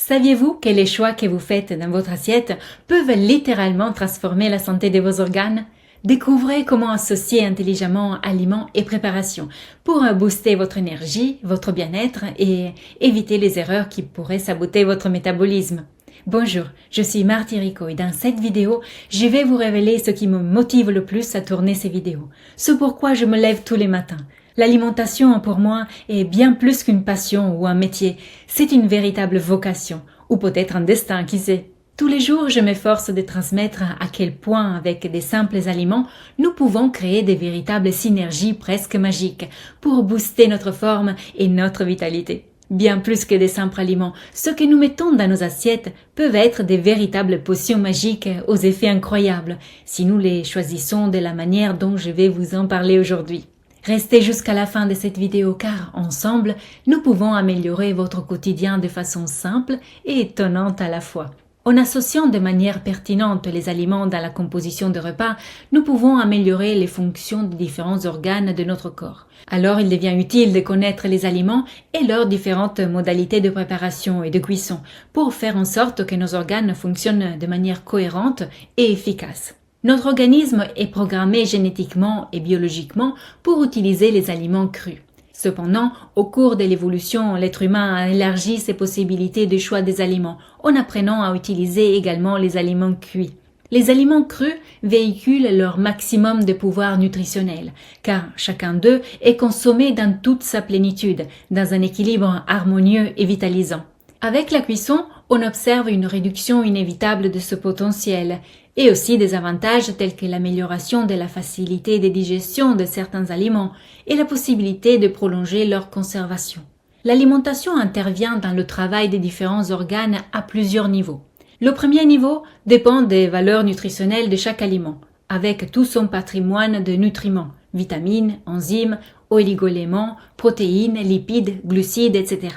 Saviez-vous que les choix que vous faites dans votre assiette peuvent littéralement transformer la santé de vos organes? Découvrez comment associer intelligemment aliments et préparation pour booster votre énergie, votre bien-être et éviter les erreurs qui pourraient saboter votre métabolisme. Bonjour, je suis Marty Rico et dans cette vidéo, je vais vous révéler ce qui me motive le plus à tourner ces vidéos, ce pourquoi je me lève tous les matins. L'alimentation, pour moi, est bien plus qu'une passion ou un métier. C'est une véritable vocation, ou peut-être un destin, qui sait. Tous les jours, je m'efforce de transmettre à quel point, avec des simples aliments, nous pouvons créer des véritables synergies presque magiques pour booster notre forme et notre vitalité. Bien plus que des simples aliments, ce que nous mettons dans nos assiettes peuvent être des véritables potions magiques aux effets incroyables, si nous les choisissons de la manière dont je vais vous en parler aujourd'hui. Restez jusqu'à la fin de cette vidéo car, ensemble, nous pouvons améliorer votre quotidien de façon simple et étonnante à la fois. En associant de manière pertinente les aliments dans la composition de repas, nous pouvons améliorer les fonctions des différents organes de notre corps. Alors il devient utile de connaître les aliments et leurs différentes modalités de préparation et de cuisson pour faire en sorte que nos organes fonctionnent de manière cohérente et efficace. Notre organisme est programmé génétiquement et biologiquement pour utiliser les aliments crus. Cependant, au cours de l'évolution, l'être humain a élargi ses possibilités de choix des aliments en apprenant à utiliser également les aliments cuits. Les aliments crus véhiculent leur maximum de pouvoir nutritionnel, car chacun d'eux est consommé dans toute sa plénitude, dans un équilibre harmonieux et vitalisant. Avec la cuisson, on observe une réduction inévitable de ce potentiel et aussi des avantages tels que l'amélioration de la facilité de digestion de certains aliments et la possibilité de prolonger leur conservation. L'alimentation intervient dans le travail des différents organes à plusieurs niveaux. Le premier niveau dépend des valeurs nutritionnelles de chaque aliment, avec tout son patrimoine de nutriments, vitamines, enzymes, oligoéléments, protéines, lipides, glucides, etc.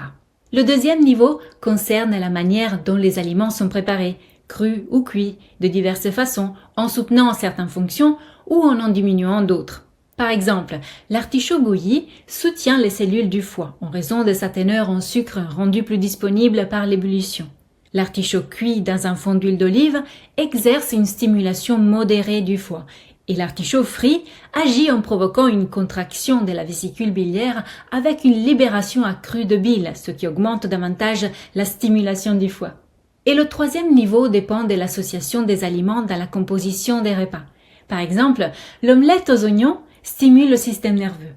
Le deuxième niveau concerne la manière dont les aliments sont préparés, crus ou cuits, de diverses façons, en soutenant certaines fonctions ou en diminuant d'autres. Par exemple, l'artichaut bouilli soutient les cellules du foie en raison de sa teneur en sucre rendue plus disponible par l'ébullition. L'artichaut cuit dans un fond d'huile d'olive exerce une stimulation modérée du foie et l'artichaut frit agit en provoquant une contraction de la vésicule biliaire avec une libération accrue de bile, ce qui augmente davantage la stimulation du foie. Et le troisième niveau dépend de l'association des aliments dans la composition des repas. Par exemple, l'omelette aux oignons stimule le système nerveux.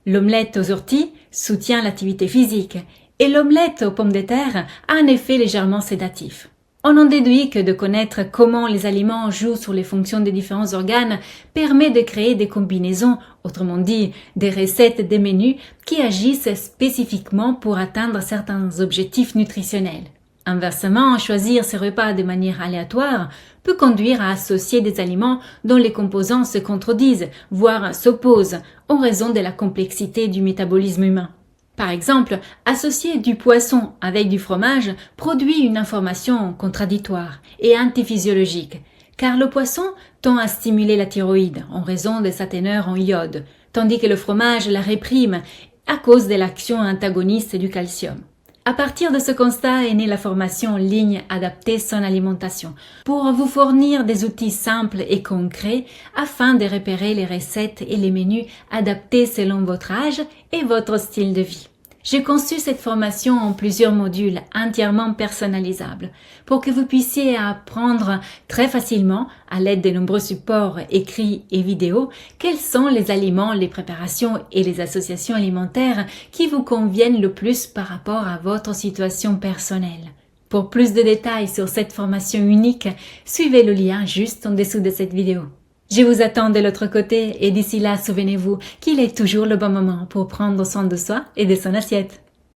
L'omelette aux orties soutient l'activité physique et l'omelette aux pommes de terre a un effet légèrement sédatif. On en déduit que de connaître comment les aliments jouent sur les fonctions des différents organes permet de créer des combinaisons, autrement dit des recettes des menus qui agissent spécifiquement pour atteindre certains objectifs nutritionnels. Inversement, choisir ces repas de manière aléatoire peut conduire à associer des aliments dont les composants se contredisent, voire s'opposent, en raison de la complexité du métabolisme humain. Par exemple, associer du poisson avec du fromage produit une information contradictoire et antiphysiologique, car le poisson tend à stimuler la thyroïde en raison de sa teneur en iode, tandis que le fromage la réprime à cause de l'action antagoniste du calcium. À partir de ce constat est née la formation en ligne Adapter son alimentation pour vous fournir des outils simples et concrets afin de repérer les recettes et les menus adaptés selon votre âge et votre style de vie. J'ai conçu cette formation en plusieurs modules entièrement personnalisables pour que vous puissiez apprendre très facilement, à l'aide de nombreux supports écrits et vidéos, quels sont les aliments, les préparations et les associations alimentaires qui vous conviennent le plus par rapport à votre situation personnelle. Pour plus de détails sur cette formation unique, suivez le lien juste en dessous de cette vidéo. Je vous attends de l'autre côté et d'ici là, souvenez-vous qu'il est toujours le bon moment pour prendre soin de soi et de son assiette.